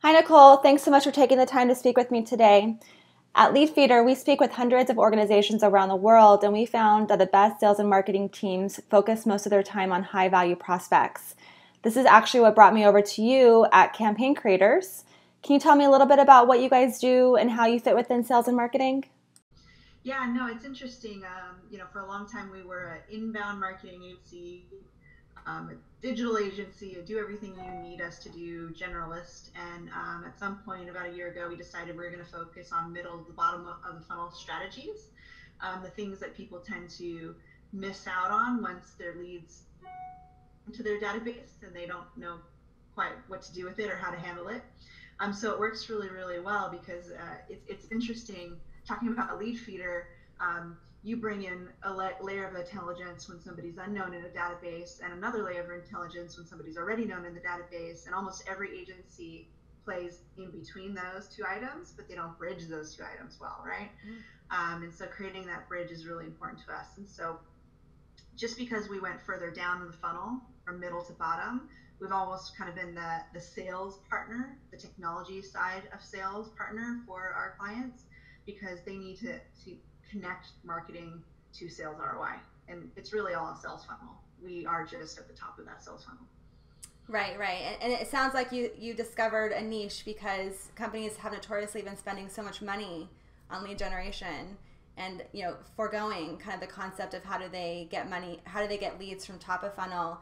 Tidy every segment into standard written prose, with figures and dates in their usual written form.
Hi, Nicole. Thanks so much for taking the time to speak with me today. At LeadFeeder, we speak with hundreds of organizations around the world, and we found that the best sales and marketing teams focus most of their time on high-value prospects. This is actually what brought me over to you at Campaign Creators. Can you tell me a little bit about what you guys do and how you fit within sales and marketing? Yeah, no, it's interesting. For a long time we were an inbound marketing agency, a digital agency, a do everything you need us to do generalist. And at some point, about a year ago, we decided we were going to focus on middle to the bottom of the funnel strategies, the things that people tend to miss out on once their leads into their database and they don't know quite what to do with it or how to handle it. So it works really, really well because it's interesting talking about a lead feeder. You bring in a layer of intelligence when somebody's unknown in a database, and another layer of intelligence when somebody's already known in the database. And almost every agency plays in between those two items, but they don't bridge those two items well, right? And so creating that bridge is really important to us. And so just because we went further down in the funnel from middle to bottom, we've almost kind of been the sales partner, the technology side of sales partner for our clients because they need to connect marketing to sales ROI. And it's really all a sales funnel. We are just at the top of that sales funnel. Right, right. And it sounds like you discovered a niche because companies have notoriously been spending so much money on lead generation and foregoing kind of the concept of how do they get money, how do they get leads from top of funnel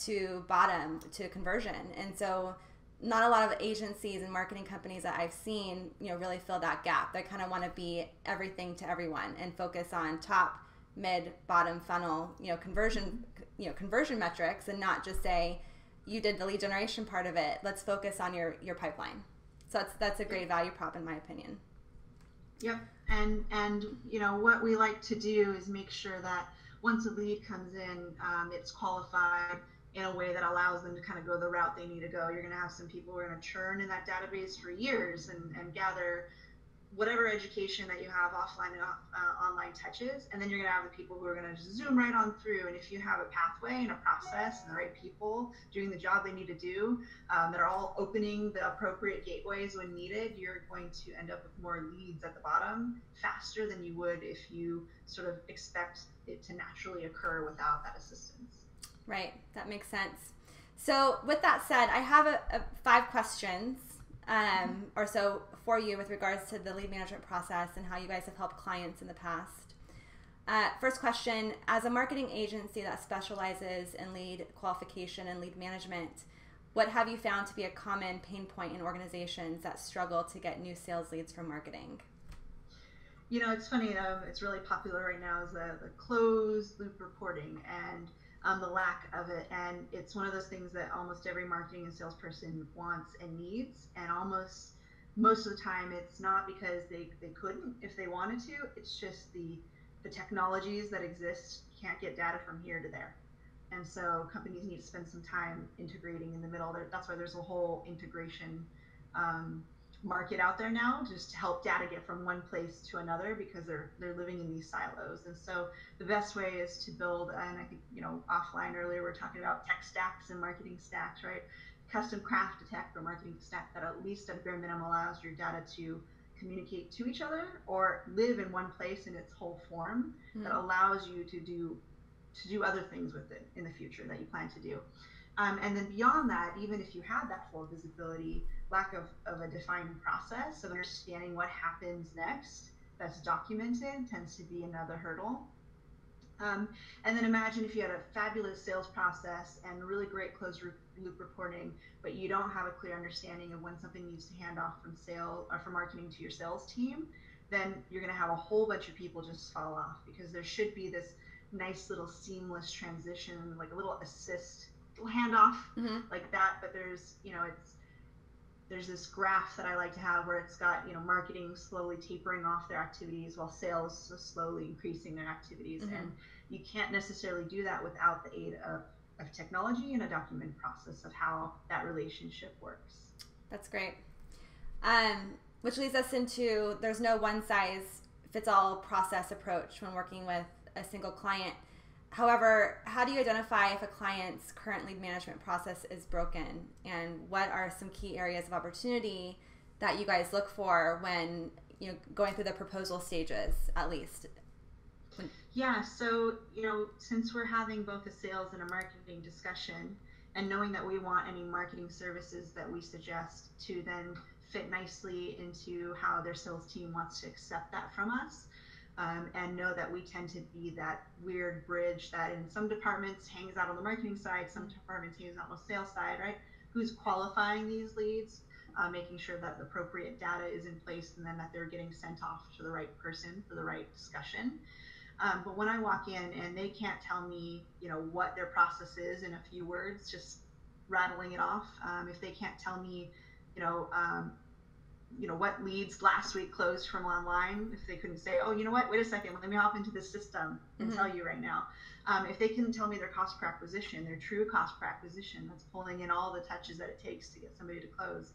to bottom to conversion. And so not a lot of agencies and marketing companies that I've seen really fill that gap. They kind of want to be everything to everyone and focus on top, mid, bottom funnel conversion conversion metrics, and not just say you did the lead generation part of it, let's focus on your pipeline. So that's a great value prop in my opinion. Yep. And what we like to do is make sure that once a lead comes in, it's qualified in a way that allows them to kind of go the route they need to go. You're going to have some people who are going to churn in that database for years and gather whatever education that you have offline and online touches, and then you're going to have the people who are going to zoom right on through. And if you have a pathway and a process and the right people doing the job they need to do, that are all opening the appropriate gateways when needed, you're going to end up with more leads at the bottom faster than you would if you sort of expect it to naturally occur without that assistance. Right, that makes sense. So with that said, I have five questions or so for you with regards to the lead management process and how you guys have helped clients in the past. First question, as a marketing agency that specializes in lead qualification and lead management, what have you found to be a common pain point in organizations that struggle to get new sales leads from marketing? It's funny. It's really popular right now is the closed loop reporting and the lack of it. And it's one of those things that almost every marketing and salesperson wants and needs. And almost most of the time, it's not because they couldn't if they wanted to. It's just the technologies that exist can't get data from here to there. And so companies need to spend some time integrating in the middle. That's why there's a whole integration um, market out there now, just to help data get from one place to another because they're living in these silos. And so the best way is to build, and I think offline earlier we are talking about tech stacks and marketing stacks, right? Custom craft a tech or marketing stack that at least at bare minimum allows your data to communicate to each other or live in one place in its whole form that Mm-hmm. allows you to do other things with it in the future that you plan to do. And then beyond that, even if you had that full visibility, lack of a defined process of understanding what happens next that's documented tends to be another hurdle. Um, and then imagine if you had a fabulous sales process and really great closed loop reporting, but you don't have a clear understanding of when something needs to hand off from sale or from marketing to your sales team, then you're going to have a whole bunch of people just fall off because there should be this nice little seamless transition, like a little assist, little handoff Mm-hmm. like that. But there's this graph that I like to have where it's got marketing slowly tapering off their activities while sales slowly increasing their activities, Mm-hmm. and you can't necessarily do that without the aid of technology and a documented process of how that relationship works. That's great. Which leads us into there's no one size fits all process approach when working with a single client. However, how do you identify if a client's current lead management process is broken, and what are some key areas of opportunity that you guys look for when going through the proposal stages, at least? Yeah, so since we're having both a sales and a marketing discussion, and knowing that we want any marketing services that we suggest to then fit nicely into how their sales team wants to accept that from us, and know that we tend to be that weird bridge that in some departments hangs out on the marketing side, some departments hangs out on the sales side, right? Who's qualifying these leads, making sure that the appropriate data is in place, and then that they're getting sent off to the right person for the right discussion. But when I walk in and they can't tell me, what their process is in a few words, just rattling it off. If they can't tell me, you know, um, what leads last week closed from online, if they couldn't say, oh, you know what, wait a second, let me hop into the system and tell you right now. If they couldn't tell me their cost per acquisition, their true cost per acquisition, that's pulling in all the touches that it takes to get somebody to close,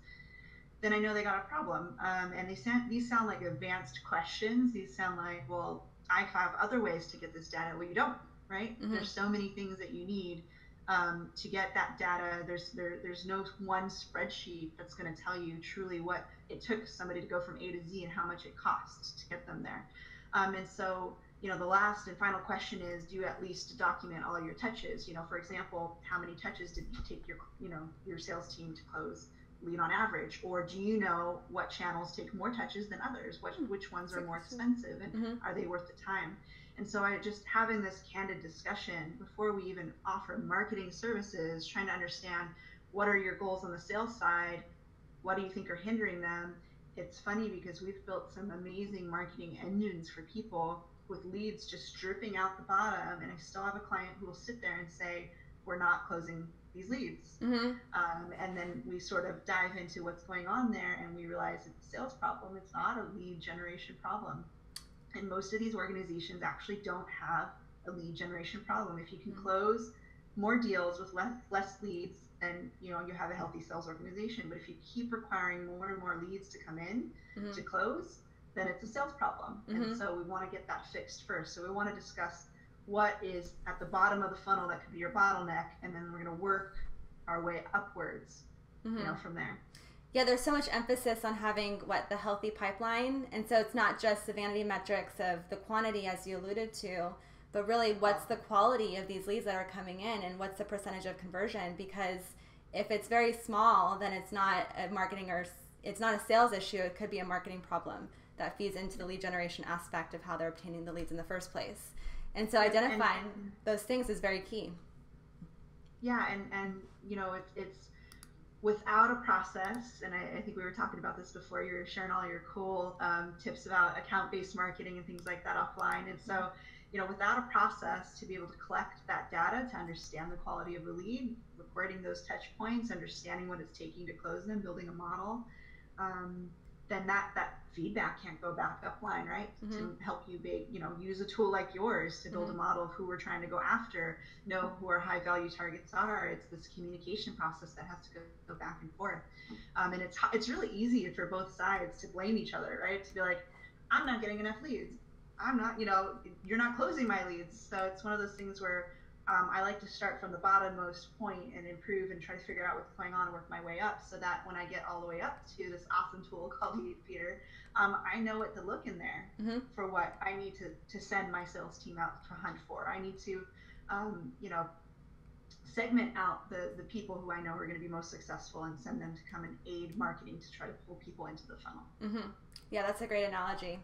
then I know they got a problem. And these sound like advanced questions. These sound like, well, I have other ways to get this data. Well, you don't, right? There's so many things that you need to get that data. There's no one spreadsheet that's going to tell you truly what it took somebody to go from A to Z and how much it costs to get them there. And so, the last and final question is, do you at least document all your touches? For example, how many touches did you take your sales team to close lead on average? Or do you know what channels take more touches than others? Which ones are more expensive, and are they worth the time? And so I just having this candid discussion before we even offer marketing services, trying to understand what are your goals on the sales side, what do you think are hindering them. It's funny because we've built some amazing marketing engines for people with leads just dripping out the bottom, and I still have a client who will sit there and say, we're not closing these leads. And then we sort of dive into what's going on there, and we realize it's a sales problem. It's not a lead generation problem. And most of these organizations actually don't have a lead generation problem. If you can close more deals with less leads, then you have a healthy sales organization. But if you keep requiring more and more leads to come in to close, then it's a sales problem. And so we want to get that fixed first. So we want to discuss what is at the bottom of the funnel that could be your bottleneck, and then we're going to work our way upwards, from there. Yeah, there's so much emphasis on having the healthy pipeline, and so it's not just the vanity metrics of the quantity, as you alluded to, but really what's the quality of these leads that are coming in, and what's the percentage of conversion? Because if it's very small, then it's not a marketing or it's not a sales issue. It could be a marketing problem that feeds into the lead generation aspect of how they're obtaining the leads in the first place. And so identifying those things is very key. Yeah, and it's without a process, and I think we were talking about this before, you were sharing all your cool tips about account-based marketing and things like that offline. And so, without a process to be able to collect that data, to understand the quality of the lead, recording those touch points, understanding what it's taking to close them, building a model, then that feedback can't go back upline, right? To help you use a tool like yours to build a model of who we're trying to go after, know who our high value targets are. It's this communication process that has to go back and forth. And it's really easy for both sides to blame each other, right? To be like, I'm not getting enough leads. I'm not, you're not closing my leads. So it's one of those things where I like to start from the bottommost point and improve and try to figure out what's going on and work my way up, so that when I get all the way up to this awesome tool called Lead Feeder, I know what to look in there for what I need to send my sales team out to hunt for. I need to, segment out the people who I know are going to be most successful and send them to come and aid marketing to try to pull people into the funnel. Yeah, that's a great analogy.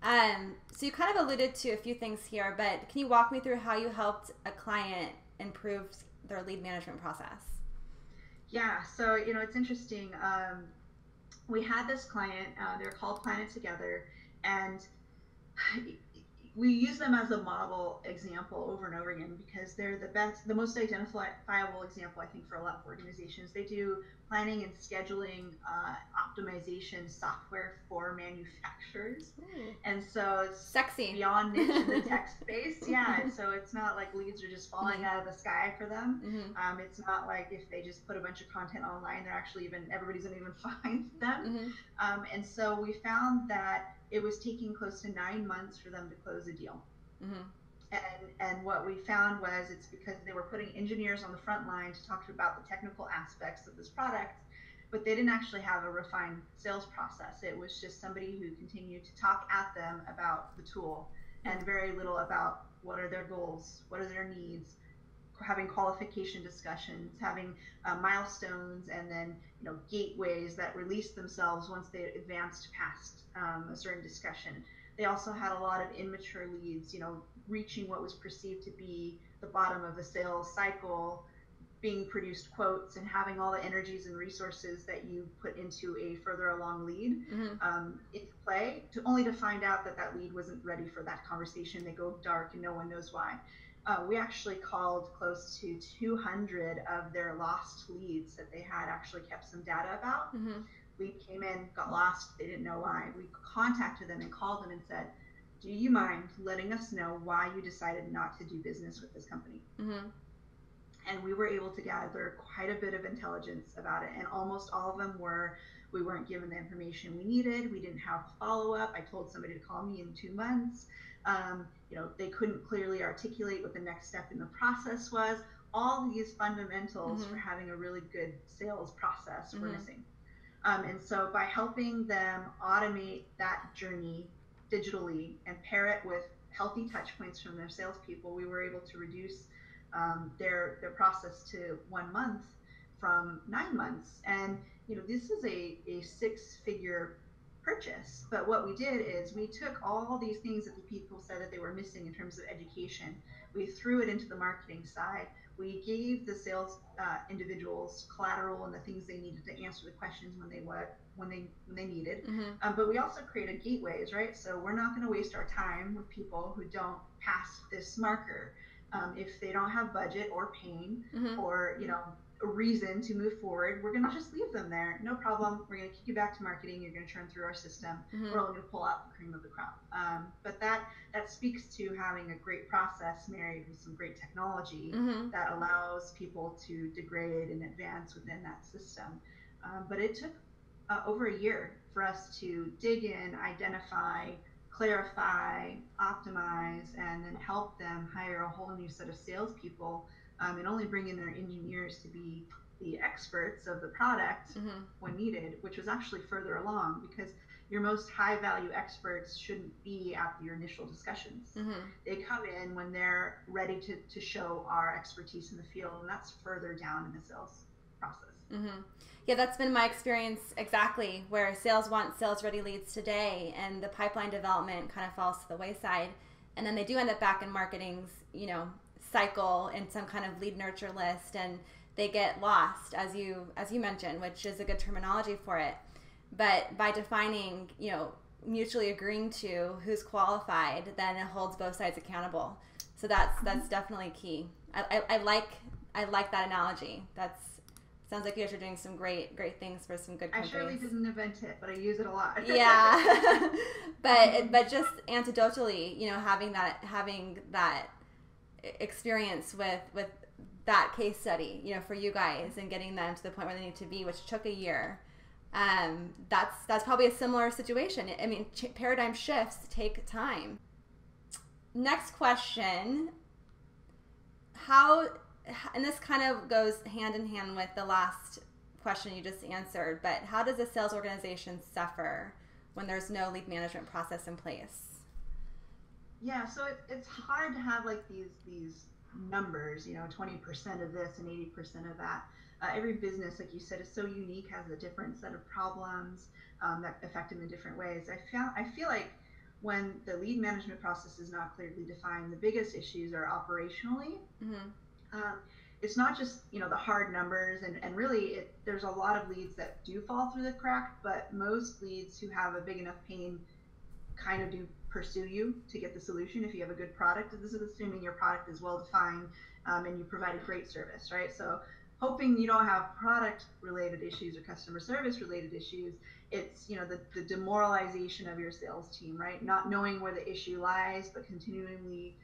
So you kind of alluded to a few things here, but can you walk me through how you helped a client improve their lead management process? Yeah, so it's interesting. We had this client, they're called Planet Together, and we use them as a model example over and over again because they're the most identifiable example, I think, for a lot of organizations. They do planning and scheduling optimization software for manufacturers. And so it's sexy, beyond niche in the tech space. Yeah, so it's not like leads are just falling out of the sky for them. It's not like if they just put a bunch of content online, they're actually everybody's gonna even find them. And so we found that it was taking close to 9 months for them to close a deal. And what we found was it's because they were putting engineers on the front line to talk about the technical aspects of this product, but they didn't actually have a refined sales process. It was just somebody who continued to talk at them about the tool and very little about what are their goals, what are their needs, having qualification discussions, having milestones, and then gateways that released themselves once they advanced past a certain discussion. They also had a lot of immature leads, reaching what was perceived to be the bottom of the sales cycle, being produced quotes and having all the energies and resources that you put into a further along lead into play, to only to find out that that lead wasn't ready for that conversation. They go dark and no one knows why. We actually called close to 200 of their lost leads that they had actually kept some data about. Lead came in, got lost, they didn't know why. We contacted them and called them and said, do you mind letting us know why you decided not to do business with this company? And we were able to gather quite a bit of intelligence about it. And almost all of them were, we weren't given the information we needed. We didn't have follow-up. I told somebody to call me in 2 months. They couldn't clearly articulate what the next step in the process was. All these fundamentals for having a really good sales process were missing. And so by helping them automate that journey digitally and pair it with healthy touch points from their salespeople, we were able to reduce their process to 1 month from 9 months. And this is a 6-figure purchase. But what we did is we took all these things that the people said that they were missing in terms of education. We threw it into the marketing side. We gave the sales individuals collateral and the things they needed to answer the questions when they needed. But we also created gateways, right? So we're not going to waste our time with people who don't pass this marker. If they don't have budget or pain or a reason to move forward, we're going to just leave them there. No problem. We're going to kick you back to marketing. You're going to churn through our system. We're only going to pull out the cream of the crop. But that speaks to having a great process married with some great technology that allows people to degrade and advance within that system. But it took over a year for us to dig in, identify, clarify, optimize, and then help them hire a whole new set of salespeople, and only bring in their engineers to be the experts of the product when needed, which was actually further along, because your most high value experts shouldn't be at your initial discussions. They come in when they're ready to show our expertise in the field, and that's further down in the sales process. Yeah, that's been my experience exactly, where sales want sales ready leads today and the pipeline development kind of falls to the wayside, and then they do end up back in marketing's cycle in some kind of lead nurture list, and they get lost, as you mentioned, which is a good terminology for it. But by defining, mutually agreeing to who's qualified, then it holds both sides accountable. So that's definitely key. I like that analogy. Sounds like you guys are doing some great things for some good companies. I surely didn't invent it, but I use it a lot. Yeah, but just anecdotally, having that experience with that case study, for you guys, and getting them to the point where they need to be, which took a year. That's probably a similar situation. I mean, paradigm shifts take time. Next question: and this kind of goes hand in hand with the last question you just answered, but how does a sales organization suffer when there's no lead management process in place? Yeah, so it's hard to have like these numbers, 20% of this and 80% of that. Every business, like you said, is so unique, has a different set of problems that affect them in different ways. I feel like when the lead management process is not clearly defined, the biggest issues are operationally. It's not just the hard numbers, and really there's a lot of leads that do fall through the crack, but most leads who have a big enough pain kind of do pursue you to get the solution if you have a good product. This is assuming your product is well defined and you provide a great service, right? So hoping you don't have product related issues or customer service related issues. It's the demoralization of your sales team, right? Not knowing where the issue lies, but continually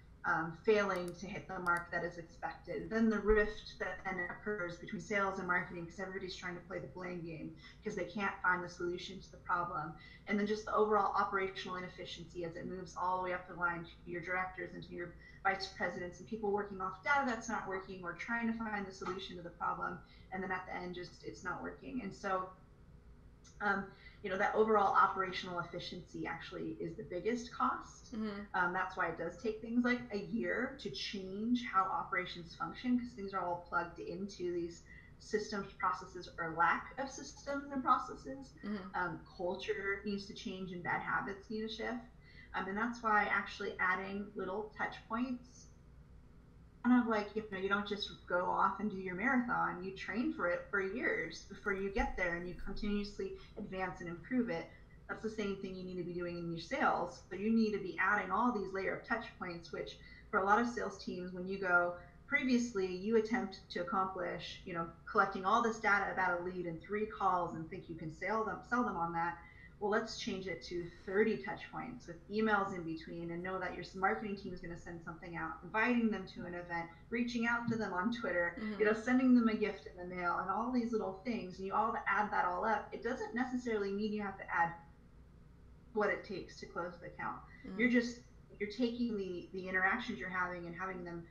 failing to hit the mark that is expected. Then the rift that then occurs between sales and marketing because everybody's trying to play the blame game because they can't find the solution to the problem. And then just the overall operational inefficiency as it moves all the way up the line to your directors and to your vice presidents and people working off data that's not working or trying to find the solution to the problem. And then at the end, just it's not working. And so um, that overall operational efficiency actually is the biggest cost. That's why it does take things like a year to change how operations function because things are all plugged into these systems, processes, or lack of systems and processes. Culture needs to change and bad habits need to shift. And that's why actually adding little touch points kind of like you don't just go off and do your marathon, you train for it for years before you get there and you continuously advance and improve it. That's the same thing you need to be doing in your sales. So you need to be adding all these layer of touch points, which for a lot of sales teams, when you go previously you attempt to accomplish collecting all this data about a lead in 3 calls and think you can sell them on that. Well, let's change it to 30 touch points with emails in between and know that your marketing team is going to send something out, inviting them to an event, reaching out to them on Twitter, sending them a gift in the mail and all these little things. And you all add that all up. It doesn't necessarily mean you have to add what it takes to close the account. You're taking the interactions you're having and having them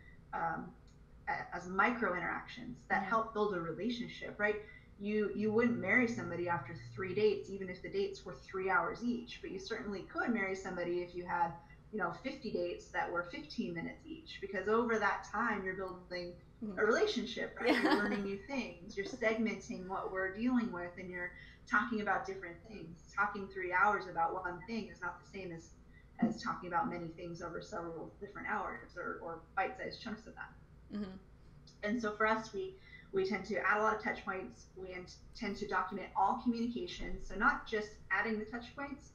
as micro interactions that help build a relationship, right? You wouldn't marry somebody after 3 dates, even if the dates were 3 hours each, but you certainly could marry somebody if you had 50 dates that were 15 minutes each, because over that time you're building a relationship, right? You're learning new things, you're segmenting what we're dealing with, and you're talking about different things. Talking 3 hours about one thing is not the same as talking about many things over several different hours or bite-sized chunks of that. And so for us, we tend to add a lot of touch points. We tend to document all communication. So not just adding the touch points,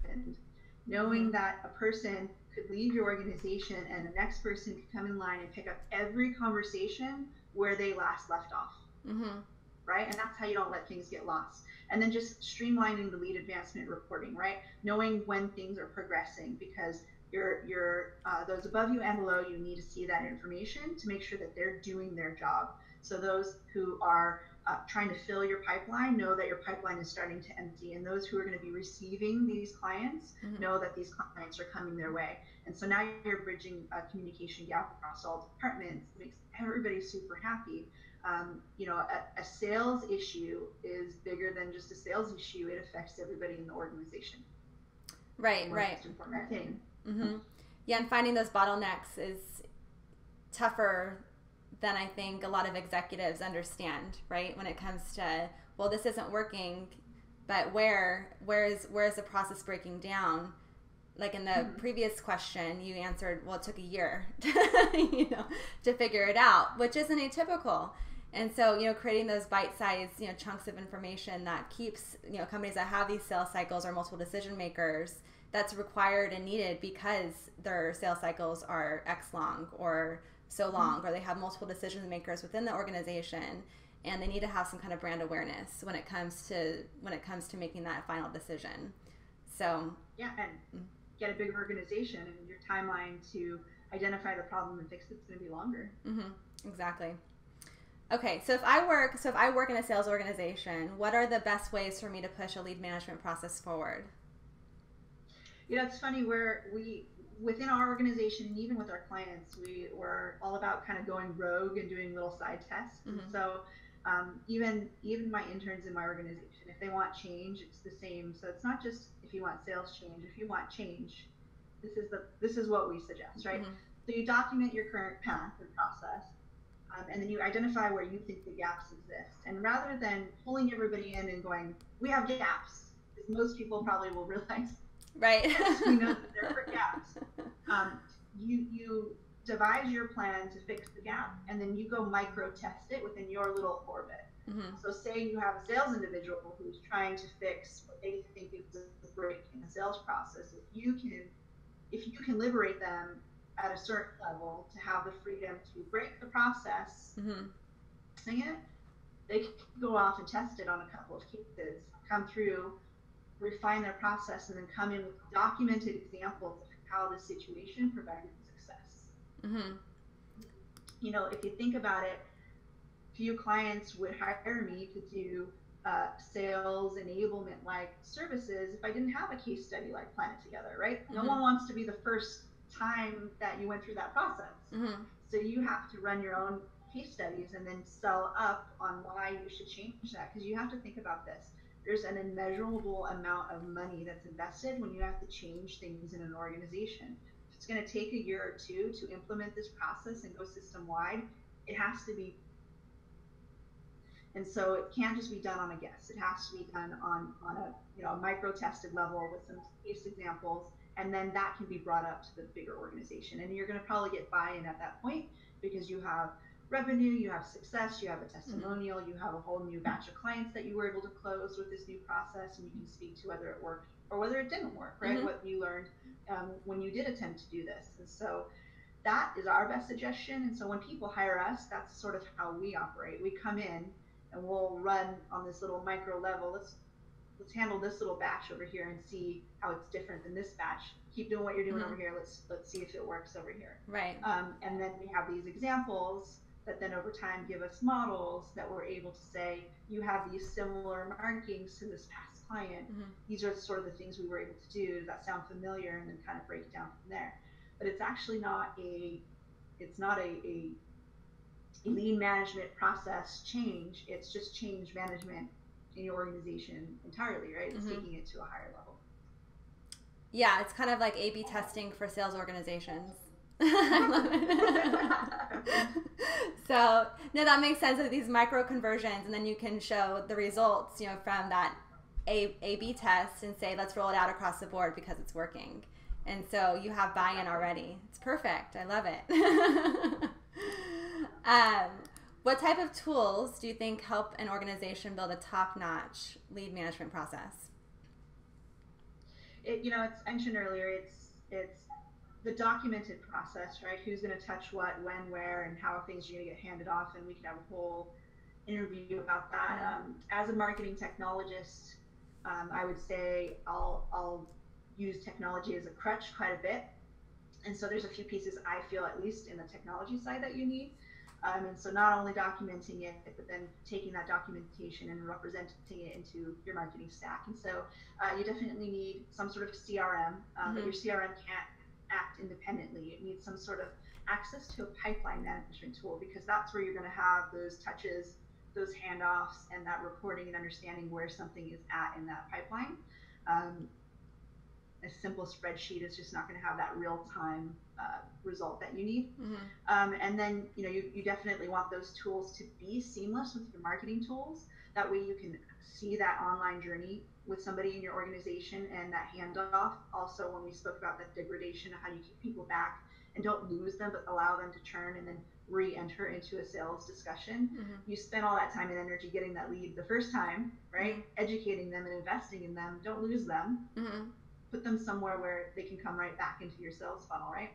and knowing that a person could leave your organization and the next person could come in line and pick up every conversation where they last left off. Right? And that's how you don't let things get lost. And then just streamlining the lead advancement reporting, right? Knowing when things are progressing, because your those above you and below you need to see that information to make sure that they're doing their job. So those who are trying to fill your pipeline know that your pipeline is starting to empty, and those who are going to be receiving these clients know that these clients are coming their way. And so now you're bridging a communication gap across all departments. It makes everybody super happy. A sales issue is bigger than just a sales issue. It affects everybody in the organization. Right. Most important thing. Yeah, and finding those bottlenecks is tougher than I think a lot of executives understand, right? When it comes to, well, this isn't working, but where is the process breaking down? Like in the previous question, you answered, well, it took a year to figure it out, which isn't atypical. And so, creating those bite-sized, chunks of information that keeps, companies that have these sales cycles or multiple decision makers, that's required and needed because their sales cycles are X long or so long, or they have multiple decision makers within the organization, and they need to have some kind of brand awareness when it comes to making that final decision. So and get a big organization, and your timeline to identify the problem and fix it's going to be longer. Exactly. Okay, so if I work in a sales organization, what are the best ways for me to push a lead management process forward? It's funny where within our organization and even with our clients, we were all about kind of going rogue and doing little side tests. And so even my interns in my organization, if they want change, it's the same. So it's not just if you want sales change. If you want change, this is what we suggest, right? So you document your current path or process, and then you identify where you think the gaps exist. And rather than pulling everybody in and going, we have gaps, because most people probably will realize, right? Yes, we know that there are gaps. You devise your plan to fix the gap, and then you go micro test it within your little orbit. So say you have a sales individual who's trying to fix what they think is a break in the sales process. If you can liberate them at a certain level to have the freedom to break the process, fixing it, they can go off and test it on a couple of cases, come through, refine their process, and then come in with documented examples of how the situation provided success. Mm-hmm. If you think about it, few clients would hire me to do sales enablement like services if I didn't have a case study like Plan It Together, right? No Mm-hmm. one wants to be the first time that you went through that process. Mm-hmm. So you have to run your own case studies and then sell up on why you should change that. Because you have to think about this. There's an immeasurable amount of money that's invested when you have to change things in an organization. If it's going to take a year or two to implement this process and go system wide, it has to be, and so it can't just be done on a guess. It has to be done on a a micro tested level with some case examples, and then that can be brought up to the bigger organization. And you're going to probably get buy-in at that point because you have revenue, you have success, you have a testimonial, you have a whole new batch of clients that you were able to close with this new process, and you can speak to whether it worked or whether it didn't work, right? Mm-hmm. What you learned when you did attempt to do this. And so that is our best suggestion. And so when people hire us, that's sort of how we operate. We come in and we'll run on this little micro level. Let's handle this little batch over here and see how it's different than this batch. Keep doing what you're doing over here. Let's see if it works over here. Right. And then we have these examples that then over time give us models that we're able to say, you have these similar markings to this past client. These are sort of the things we were able to do. Does that sound familiar? And then kind of break it down from there. But it's actually not a lean management process change. It's just change management in your organization entirely, right? It's taking it to a higher level. Yeah, it's kind of like A/B testing for sales organizations. I love it. So, no, that makes sense of these micro conversions, and then you can show the results, from that A/B test and say, let's roll it out across the board because it's working. And so you have buy-in already. It's perfect. I love it. What type of tools do you think help an organization build a top-notch lead management process? It's I mentioned earlier. It's the documented process, right? Who's going to touch what, when, where, and how things are going to get handed off, and we could have a whole interview about that. As a marketing technologist, I would say I'll use technology as a crutch quite a bit. And so there's a few pieces I feel, at least in the technology side, that you need. And so not only documenting it, but then taking that documentation and representing it into your marketing stack. And so you definitely need some sort of CRM, but your CRM can't act independently. It needs some sort of access to a pipeline management tool, because that's where you're going to have those touches, those handoffs, and that reporting and understanding where something is at in that pipeline. A simple spreadsheet is just not going to have that real-time result that you need. And then you definitely want those tools to be seamless with your marketing tools. That way you can see that online journey with somebody in your organization, and that handoff. Also, when we spoke about that degradation of how you keep people back and don't lose them, but allow them to churn and then re-enter into a sales discussion. You spend all that time and energy getting that lead the first time, right? Educating them and investing in them. Don't lose them. Put them somewhere where they can come right back into your sales funnel, right?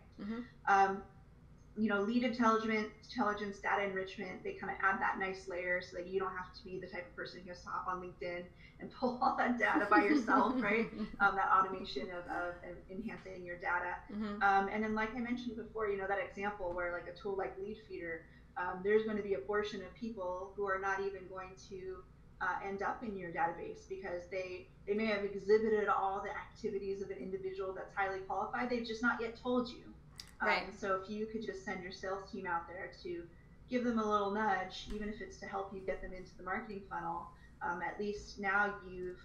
Lead intelligence, data enrichment, they kind of add that nice layer so that you don't have to be the type of person who has to hop on LinkedIn and pull all that data by yourself, right? That automation of enhancing your data. And then, like I mentioned before, that example where like a tool like Leadfeeder, there's going to be a portion of people who are not even going to end up in your database because they may have exhibited all the activities of an individual that's highly qualified. They've just not yet told you. Right. So if you could just send your sales team out there to give them a little nudge, even if it's to help you get them into the marketing funnel, at least now you've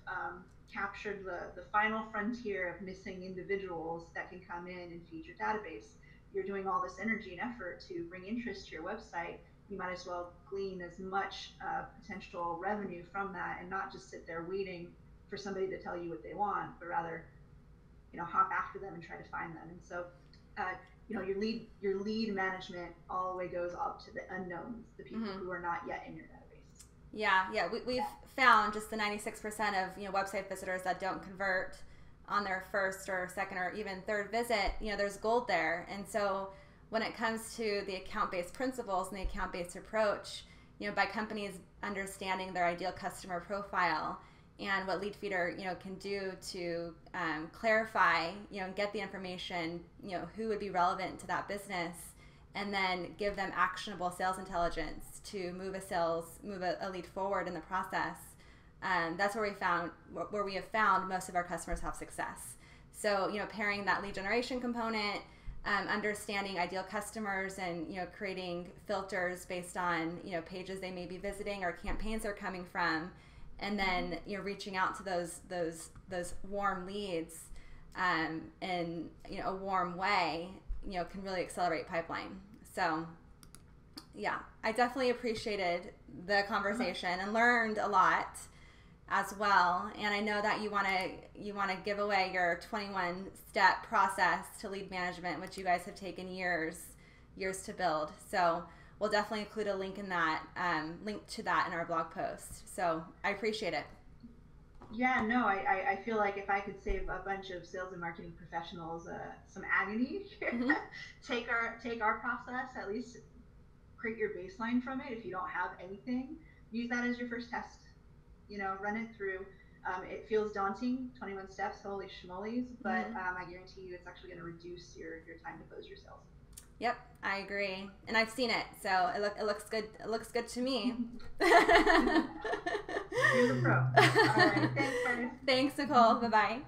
captured the final frontier of missing individuals that can come in and feed your database. You're doing all this energy and effort to bring interest to your website. You might as well glean as much potential revenue from that, and not just sit there waiting for somebody to tell you what they want, but rather, hop after them and try to find them. And so, your lead management all the way goes up to the unknowns, the people who are not yet in your database. Yeah. We've found just the 96% of website visitors that don't convert on their first or second or even third visit. There's gold there, and so when it comes to the account-based principles and the account-based approach, by companies understanding their ideal customer profile and what Leadfeeder, can do to clarify, and get the information, who would be relevant to that business, and then give them actionable sales intelligence to move a lead forward in the process. That's where we have found most of our customers have success. So, pairing that lead generation component, understanding ideal customers, and creating filters based on pages they may be visiting or campaigns they're coming from, and then reaching out to those warm leads in a warm way, can really accelerate pipeline. So yeah, I definitely appreciated the conversation and learned a lot as well. And I know that you want to give away your 21-step process to lead management, which you guys have taken years to build. So we'll definitely include a link to that in our blog post. So I appreciate it. Yeah, no, I feel like if I could save a bunch of sales and marketing professionals some agony, take our process, at least create your baseline from it. If you don't have anything, use that as your first test. Run it through. It feels daunting, 21 steps, holy schmolies, but I guarantee you it's actually going to reduce your time to close your sales. Yep, I agree, and I've seen it, so it looks good. It looks good to me. You're the pro. All right, thanks, guys. Thanks, Nicole. Bye bye.